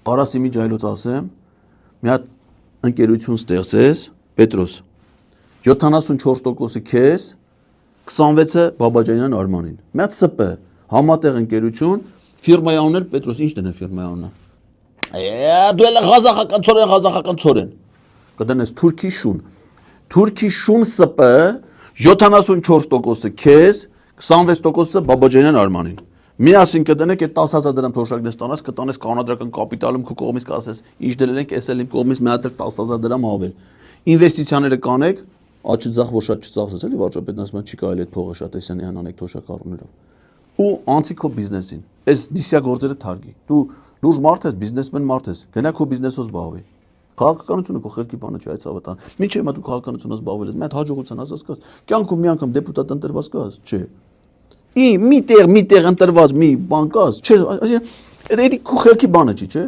Արասիմի ջայլոց ասեմ, մի հատ ընկերություն ստեղծես, Պետրոս, 74%-ը քեզ, 26-ը Բաբաջանյան Արմանին։ Մի հատ ՍՊ, համատեղ ընկերություն, ֆիրմայի անունը Պետրոս, ինչ դնեն ֆիրմայի անունը։ Դու էլ ղազախական ծորեն։ Կդնես Թուրքի շուն։ Թուրքի շուն ՍՊ 74%-ը քեզ, 26%-ը Բաբաջանյան Արմանին։ Միասին կդնեք այդ 10,000 դրամ թոշակն ստանաս, կտանես կանադրական կապիտալում քո կողմից կասես, ինչ դրել ենք, էս էլ իմ կողմից մի հատ 10,000 դրամ ավել։ Ինվեստիցիաները կանեք, աչծախ որ շատ չծախսես, էլի վարչապետն ասում է չի կարելի այդ փողը շատ էսյանի անանեք թոշակ առումներով։ Ու անցի քո բիզնեսին։ Այս դիսյա գործերը թարգի։ Դու լուրջ մարդ ես, բիզնեսմեն մարդ ես, գնա քո բիզնեսով զբաղվի։ Քաղաքականությունը քո խելքի բանը չի, այդ ավտան։ Մինչև հիմա դու քաղաքականությունով զբաղվել ես, մի հատ հաջողության ասած կաս, կյանքում մի անգամ դեպուտատ ընտրված կաս, չէ։ Միտեղ ընտրված մի բան կաս, չէ, այդ քո խելքի բանը չի, չէ։